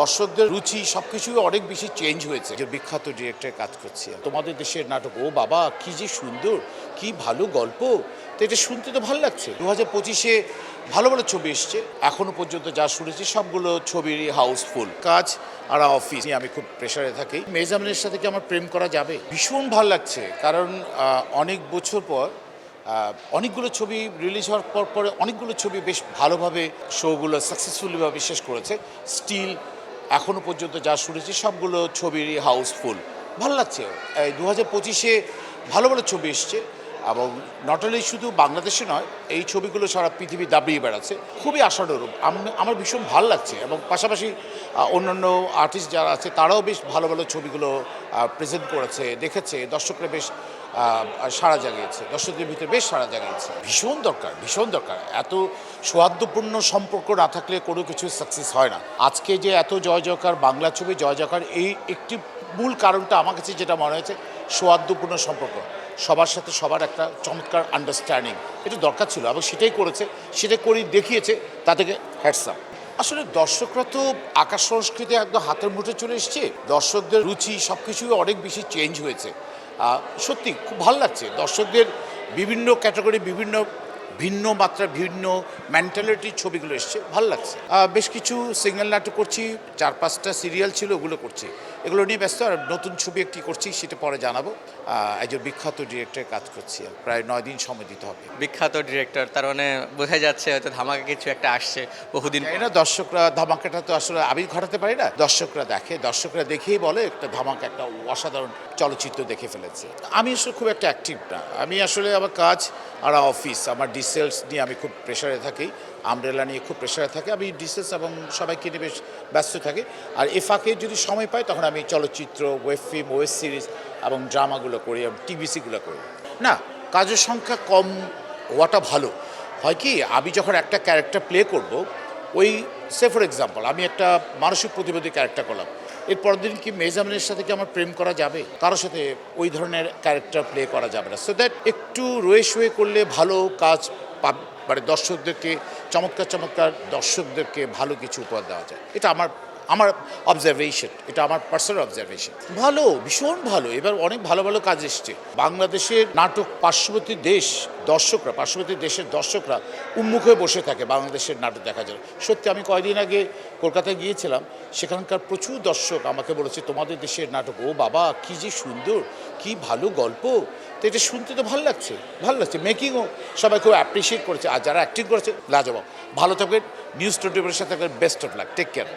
দর্শকদের রুচি সবকিছুই অনেক বেশি চেঞ্জ হয়েছে। যে বিখ্যাত ডিরেক্টর কাজ করছি তোমাদের দেশের নাটক, ও বাবা কি যে সুন্দর, কি ভালো গল্প। তো এটা শুনতে তো ভালো লাগছে। 2025-এ ভালো ভালো ছবি এসছে, এখনো পর্যন্ত যা শুনেছি সবগুলো ছবিরই হাউসফুল। কাজ আর অফিস নিয়ে আমি খুব প্রেশারে থাকি। মেজামিনের সাথে কি আমার প্রেম করা যাবে? ভীষণ ভালো লাগছে, কারণ অনেক বছর পর অনেকগুলো ছবি রিলিজ হওয়ার পরে অনেকগুলো ছবি বেশ ভালোভাবে শোগুলো সাকসেসফুলিভাবে শেষ করেছে। স্টিল এখনো পর্যন্ত যা শুনেছি সবগুলো ছবিরই হাউসফুল। ভালো লাগছে। এই 2025-এ ভালো ভালো ছবি এসছে, এবং নট অনলি শুধু বাংলাদেশে নয়, এই ছবিগুলো সারা পৃথিবী দাবিয়ে বেড়াচ্ছে। খুবই আশানুরূপ। আমার ভীষণ ভালো লাগছে, এবং পাশাপাশি অন্যান্য আর্টিস্ট যারা আছে তারাও বেশ ভালো ভালো ছবিগুলো প্রেজেন্ট করেছে, দেখেছে, দর্শকরা বেশ সাড়া জাগিয়েছে, দর্শকদের ভিতরে বেশ সাড়া জাগিয়েছে। ভীষণ দরকার, ভীষণ দরকার। এত সৌহার্দ্যপূর্ণ সম্পর্ক না থাকলে কোনো কিছু সাকসেস হয় না। আজকে যে এত জয় জয়কার বাংলা ছবি, জয় জয়কার, এই একটি মূল কারণটা আমার কাছে যেটা মনে হয়েছে, সৌহার্দ্যপূর্ণ সম্পর্ক, সবার সাথে সবার একটা চমৎকার আন্ডারস্ট্যান্ডিং, এটা দরকার ছিল, এবং সেটাই করেছে, সেটা করেই দেখিয়েছে। তা থেকে হ্যাটস আপ। আসলে দর্শকরা তো আকাশ সংস্কৃতি একদম হাতের মুঠে চলে এসছে। দর্শকদের রুচি সবকিছুই অনেক বেশি চেঞ্জ হয়েছে। সত্যি খুব ভালো লাগছে। দর্শকদের বিভিন্ন ক্যাটাগরি, বিভিন্ন ভিন্ন মাত্রা, ভিন্ন মেন্টালিটির ছবিগুলো এসছে, ভালো লাগছে। বেশ কিছু সিঙ্গেল নাটক করছি, 4-5টা সিরিয়াল ছিল, ওগুলো করছি, এগুলো নিয়ে ব্যস্ত। আর নতুন ছবি একটি করছি, সেটা পরে জানাবো। একজন বিখ্যাত ডিরেক্টর কাজ করছি, প্রায় 9 দিন সময় দিতে হবে। বিখ্যাত ডিরেক্টর, তার মানে বোঝা যাচ্ছে হয়তো ধামাকা কিছু একটা আসছে বহুদিন। না, দর্শকরা ধামাকাটা তো আসলে আমি ঘটাতে পারি না, দর্শকরা দেখে, দর্শকরা দেখেই বলে একটা ধামাকা, একটা অসাধারণ চলচ্চিত্র দেখে ফেলেছে। আমি আসলে খুব একটা অ্যাক্টিভ না, আমি আসলে আমার কাজ আর অফিস, আমার ডিসেলস নিয়ে আমি খুব প্রেশারে থাকি, আমব্রেলা নিয়ে খুব প্রেশারে থাকি। আমি ডিসেলস এবং সবাইকে নিয়ে বেশ ব্যস্ত থাকি। আর এ ফাঁকে যদি সময় পাই তখন আমি চলচ্চিত্র, ওয়েব ফিল্ম, ওয়েব সিরিজ এবং ড্রামাগুলো করি, এবং টিভিসিগুলো করি। না, কাজের সংখ্যা কম হওয়াটা ভালো হয়। কি, আমি যখন একটা ক্যারেক্টার প্লে করব, ওই সে ফর এক্সাম্পল আমি একটা মানসিক প্রতিবন্ধী ক্যারেক্টার করলাম, এর পরের দিন কি মেজামিনের সাথে কি আমার প্রেম করা যাবে? কারোর সাথে ওই ধরনের ক্যারেক্টার প্লে করা যাবে না। সো দ্যাট একটু রয়ে শুয়ে করলে ভালো কাজ মানে দর্শকদেরকে চমৎকার চমৎকার দর্শকদেরকে ভালো কিছু উপহার দেওয়া যায়। এটা আমার আমার অবজারভেশন, এটা আমার পার্সোনাল অবজারভেশন। ভালো, ভীষণ ভালো। এবার অনেক ভালো ভালো কাজ এসছে। বাংলাদেশের নাটক পার্শ্ববর্তী দেশের দর্শকরা উন্মুখ হয়ে বসে থাকে বাংলাদেশের নাটক দেখার জন্য। সত্যি, আমি কয়েকদিন আগে কলকাতায় গিয়েছিলাম, সেখানকার প্রচুর দর্শক আমাকে বলেছে তোমাদের দেশের নাটক, ও বাবা কি যে সুন্দর, কি ভালো গল্প। তো এটা শুনতে তো ভালো লাগছে, ভালো লাগছে। মেকিংও সবাই খুব অ্যাপ্রিসিয়েট করেছে, আর যারা অ্যাক্টিং করেছে লাজবাব। ভালো থাকবেন। নিউজ 24-এর সাথে best of luck. Take care.